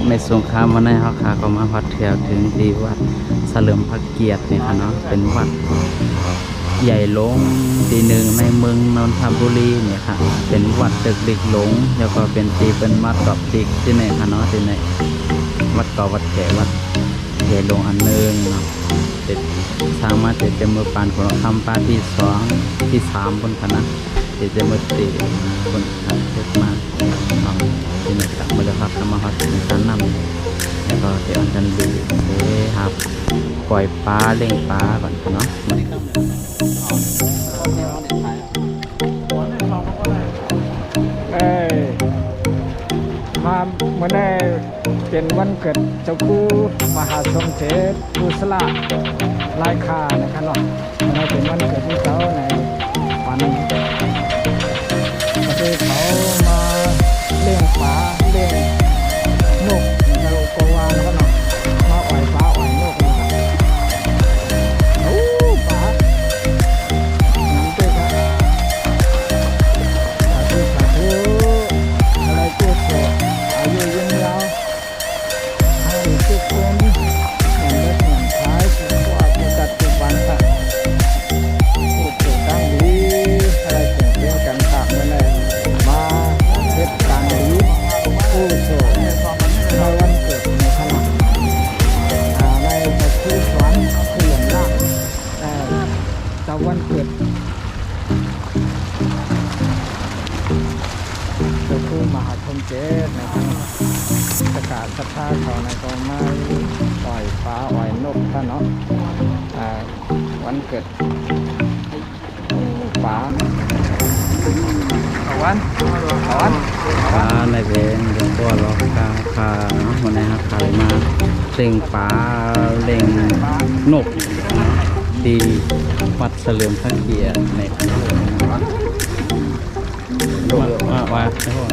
ไม่สงครามมาในเฮาค่ะก็มาฮอดแถวถึงที่วัดเฉลิมพระเกียรตินี่ค่ะเนาะเป็นวัดใหญ่หลงที่หนึ่งในเมืองนนทบุรีเนี่ยค่ะเป็นวัดตึกดิกหลงแล้วก็เป็นที่เป็นมัดดอกดิกที่ไหนค่ะเนาะที่ไหนวัดเก่าวัดแก่วัดใหญ่หลงอันหนึงเนาะเป็นสร้างมาแต่เมื่อปานของคำปาที่สองที่สามบนคณะที่จะมาตีคนขับเกิดมาที่นี่ครับมาเดือดครับมาฮอดถึงชั้นนำแล้วก็เดี๋ยวจะดูครับปล่อยปลาเล่งปลาก่อนเนาะมาเมื่อได้เป็นวันเกิดเจ้าคู่มหาสมเด็จกุศลลายคานะครับเนาะเมื่อได้เป็นวันเกิดของเขาในวันประเทศเขามาเลี้ยงปลาเลี้ยงนกในโกวานะครับเนาะมาอ่อยปลาอ่อยนกนะครับโอ้ปลาน้ำเจ๊ครับสาธุสาธุอะไรเจ๊โตอายุยืนยาวให้ทุกคนเหมือนเล็กเหมือนท้ายสุขภาพปัจจุบันค่ะผู้เกิดตั้งดีอะไรเก่งเป็นกันค่ะเมื่อไหร่มาเฮ็ดการดีผู้โชคในวันเกิดในขณะในประเทศสวรรค์เขื่อนล่างแต่วันเกิดเจ้าคู่มหาชนเจตนะครับประกาศศรัทธาเขาในกองไม้ปล่อยฟ้าอ่อยนกท่านเนาะวันเกิดฟ้าเอาวันปลาในเพลงเรื่องตัวล็อกกาคาเนาะวันนี้ครับขายมาเล่งปลาเล่งนกที่วัดเฉลิมพระเกียรติในว่าใช่ไหม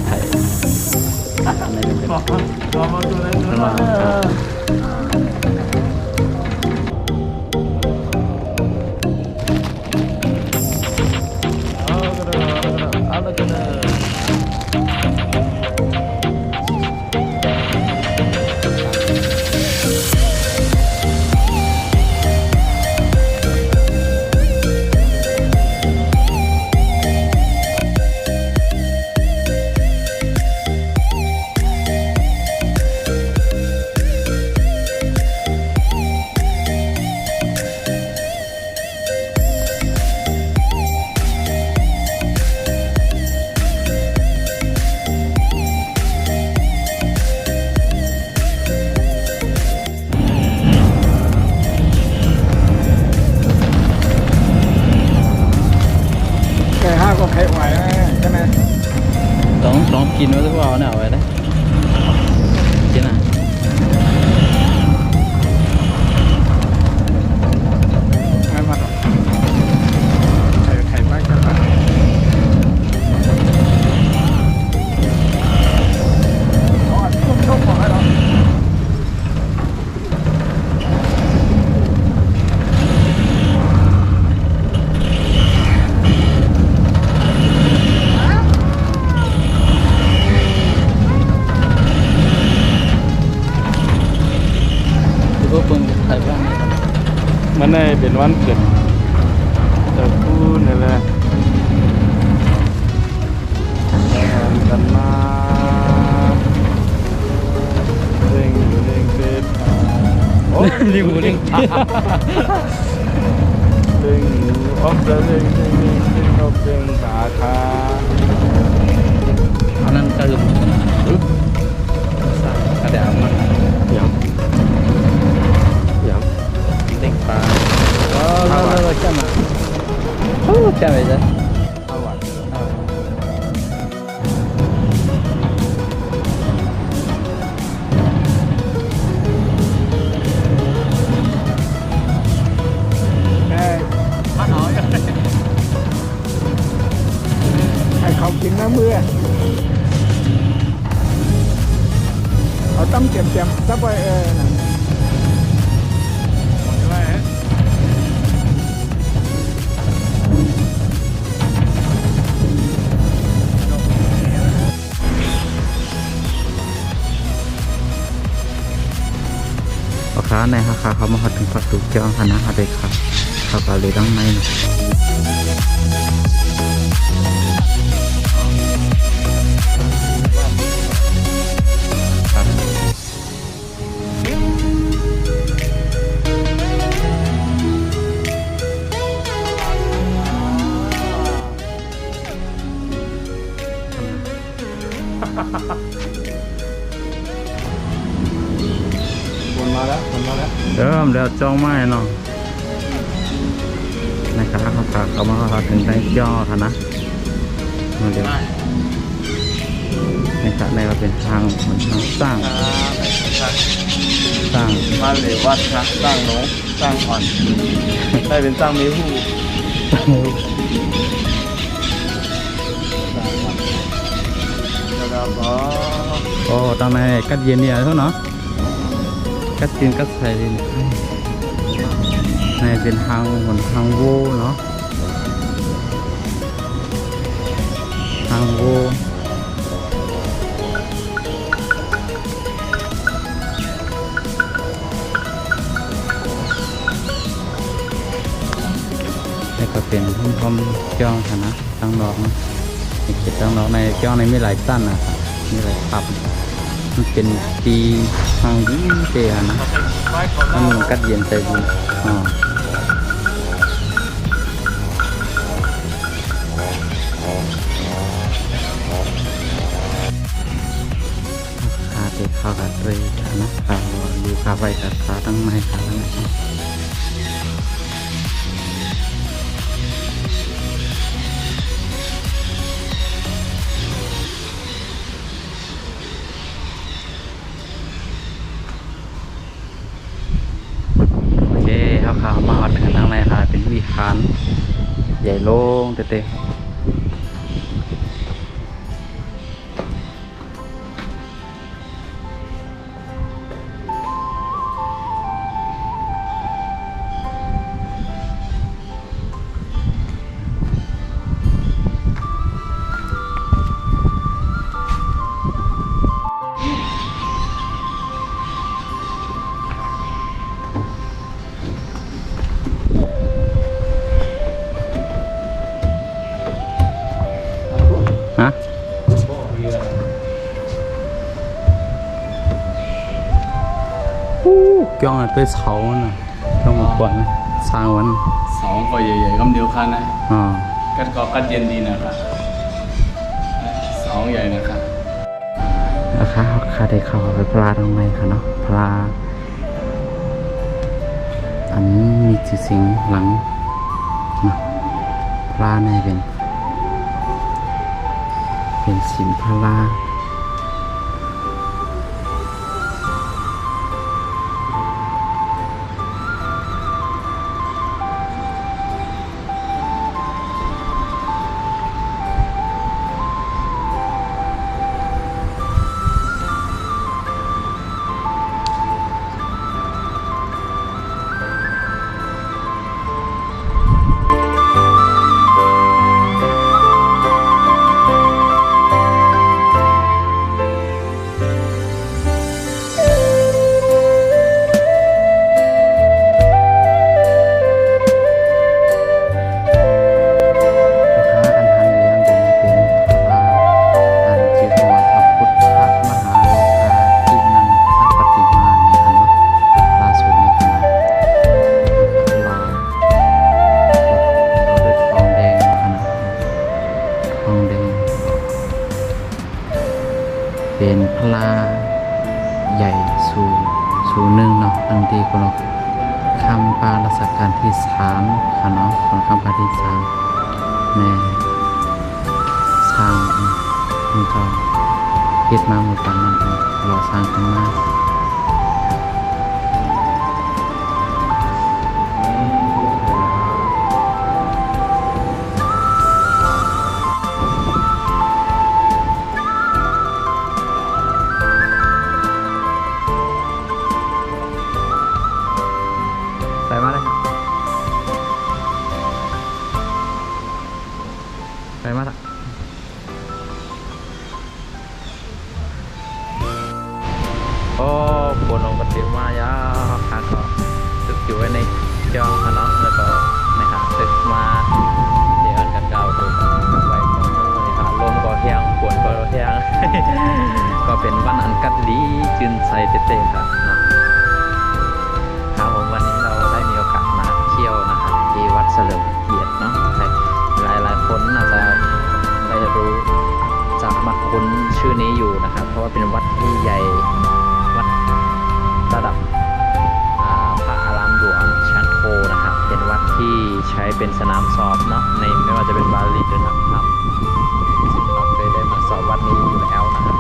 ไทยในเป็นข้างล่างก็ใครไหวใช่ไหมต้องกินไว้หรือเปล่าเนี่ยเอาไว้ได้กินอ่ะไม่มาหรอกใครไม่กันละต้องบอกให้เรามันได้เป็นวันเกิดเจ้าคู่นี่แหละกันมาเร่งเป็ดโอ้ลิงเร่งออกจะเร่งออกเร่งสาขาอันนั้นก็คือกระเดามันอย่างเล่งปลาเราจะมาจะไปจ้ะเอาวัดให้เขากินน้ำมือเอาตั้มเตรียมซับไว้นั่น ในราคาเขามาหอดถึงประตูเจ้าคณะเขาได้ครับเขาก็เลยต้องไม่เนาะคนมาแล้วคนมาแล้ว เริ่มแล้วจ้องไม้เนาะในคณะเขาพาเขามาเขาถึงได้ย่อคณะมาเดี๋ยวในคณะในเราเป็นทางเหมือนทางสร้างสร้าง บ้านหรือวัดครับสร้างหนูสร้างอ่อนได้เป็นสร้างมีผู้แล้วก็ โอ้ตอนในกัดเย็นเนี่ยเท่าเนาะกัดจีนกัดใส่ดินในเป็นทางเหมือนทางโวเนาะทางโวนี่ก็เป็นพุ่มพมจ้องค่ะนะตั้งดอกนะในเขตตั้งดอกในจ้องในไม่หลายสั้นนะครับมีหลายขับมันเป็นปีทางยิ่งเตะนะมันกัดเย็นใจดีอ๋อขาเตะขากัดเลยนะขาดูขาไปกับขาทั้งในขาทั้งในขามาถึงทางในค่ะเป็นวิหารใหญ่โล่งเตะฮะจ้องไปเสาน่ะจ้องมากวนสร้างวัน สองก็ใหญ่ๆคำเดียวกันนะ อ๋อ กัดเย็นดีนะครับสองใหญ่นะครับ ราคาได้เข้าไปปลาตรงไหนค่ะเนาะปลาอันนี้มีชื่อเสียงหลังนะปลาในเป็นสินพลาเป็นพลาใหญ่สูหนึ่งเนาะอันที่คนเราคำปารัชกาลที่3ค่ะเนาะของคำปาที่3ในสร้างมันก็เฮ็ดมาเมื่อปันนั้นเราสร้างขึ้นมาไปมาเลยไปมาละโอ้ปวดลงกระติมายาขาด ดีจืนใสเต้ๆครับเนาะครับผมวันนี้เราได้มีโอกาสมาเที่ยวนะครับที่วัดเฉลิมเกียรติเนาะหลายคนน่าจะได้รู้จักมาคุ้นชื่อนี้อยู่นะครับ เพราะว่าเป็นวัดที่ใหญ่วัดระดับพระอารามหลวงชั้นโทนะครับ เป็นวัดที่ใช้เป็นสนามสอบเนาะในไม่ว่าจะเป็นบาลีหรือนักธรรมซึ่งเราเคยได้มาสอบวัดนี้อยู่แล้วนะครับ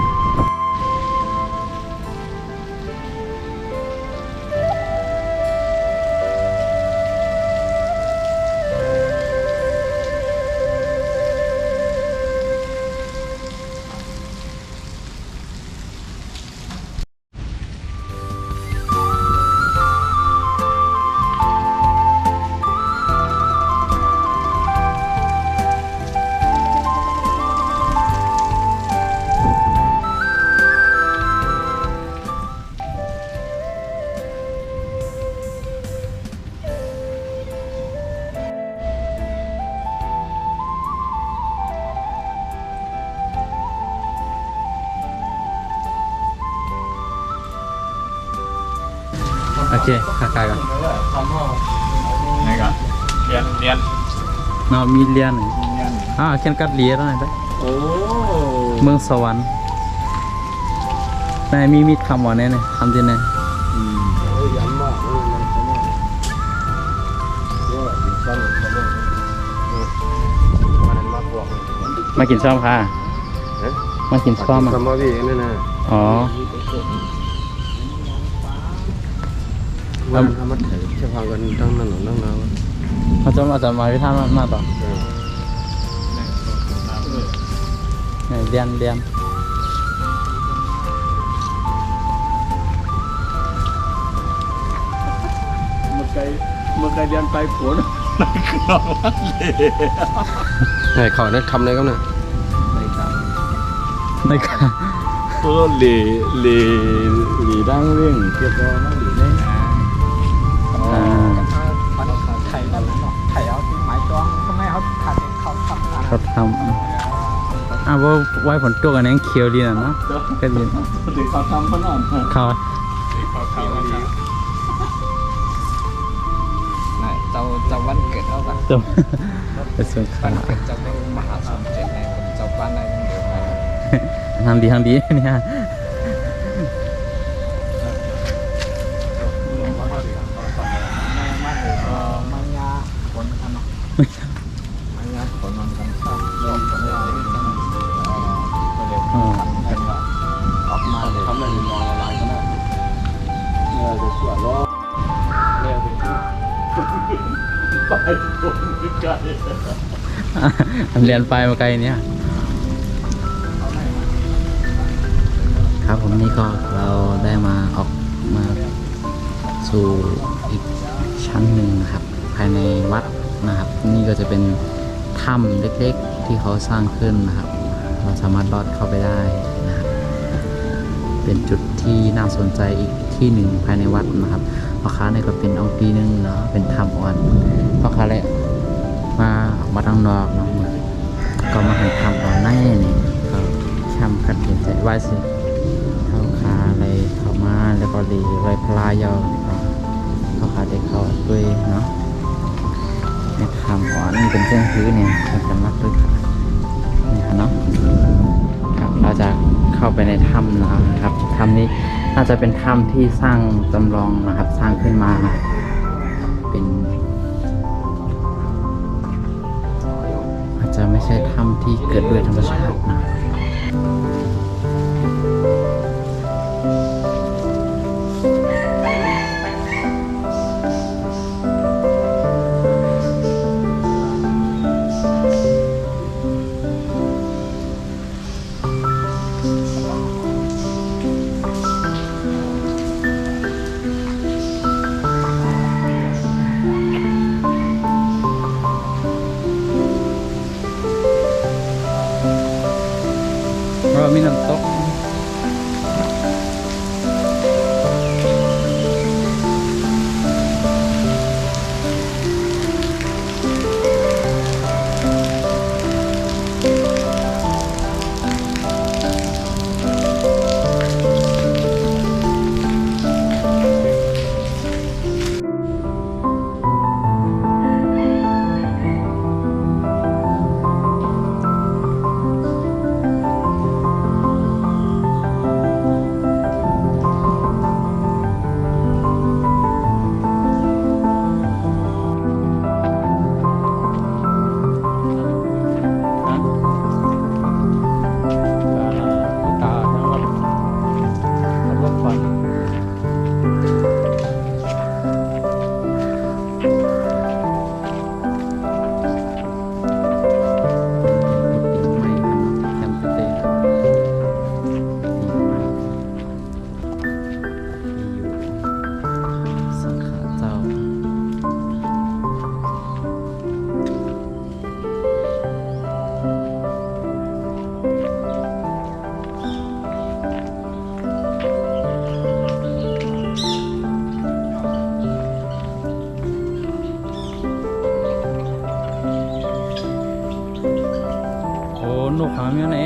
โอเคค่าๆกัน นี่ก็เรียน เนาะมีเรียนเขียนกัดเลียได้ไหม โอ้ เมืองสวรรค์นายมีคำว่าเนี่ยคำที่ไหน ยันมากเลยมันสมองว่าเป็นสั้นสมองมันมากกว่า มากินซ้อมค่ะมากินซ้อม สมองพี่นั่นน่ะ อ๋อ ว่าทำมาถ่ายเชื่อฟังกันตั้งนั่นหรอตั้งนาน อาจารย์มาพิธานมาต่อเรียนเมื่อไกลเรียนไปผล ไหนเขาได้คำไหนครับเนี่ย ในค่ะ หลีดังเรื่องเกี่ยวกับหลีได้นะ มันไข่นั่นเนาะไข่เอาที่หมายจ้องทำไมเขาขาดเขาทำงาน เขาทำว่าไว้ผลตัวกันยังเคียวดีนะเนาะก็ดี หรือเขาทำขนาดนั้น เขา เขาดี เจ้าวันเกิดเอาแบบ จบเป็นส่วนขา วันเกิดเจ้าเป็นมหาสมเด็จในเจ้าบ้านในเดียวกัน ทำดีเนี่ย มังยาผลกันเนาะมังยาผลมันกันชอบลงผลเราเป็นว่าออกมาเลย ทำอะไรนอนละลายก็ได้เนี่ยจะสวยล้อเนี่ยจะไปตรงนี้ไกล เรียนไปมาไกลเนี่ยครับผมนี่ก็เราได้มาออกมาสู่อีกชั้นหนึ่งนะครับ ภายในวัดนะครับ นี่ก็จะเป็นถ้ำเล็กๆที่เขาสร้างขึ้นนะครับ เราสามารถลอดเข้าไปได้นะครับ เป็นจุดที่น่าสนใจอีกที่หนึ่งภายในวัดนะครับพ่อค้าเนี่ยก็เป็นองค์ปีหนึงเนาะเป็นถ้ำอ่อนพ่อค้าเลยมาทางนอกเนาะก็มาให้ถ้ำอ่อนในนี่ก็ช่ำกันเห็นใจไว้สิเข้าค้าอะไรเข้ามาแล้วก็ดีไว้พลายาวเข้าค้าได้เข้าด้วยเนาะในถ้ำอ่อนนี่เป็นเส้นพื้นเนี่ยเป็นกันมากด้วยค่ะนี่ค่ะเนาะครับเราจะเข้าไปในถ้ำนะครับถ้ำนี้น่าจะเป็นถ้ำที่สร้างจำลองนะครับ สร้างขึ้นมาเป็นอาจจะไม่ใช่ถ้ำที่เกิดด้วยธรรมชาตินะเรามีน้ำตก นุกหาเมียไหน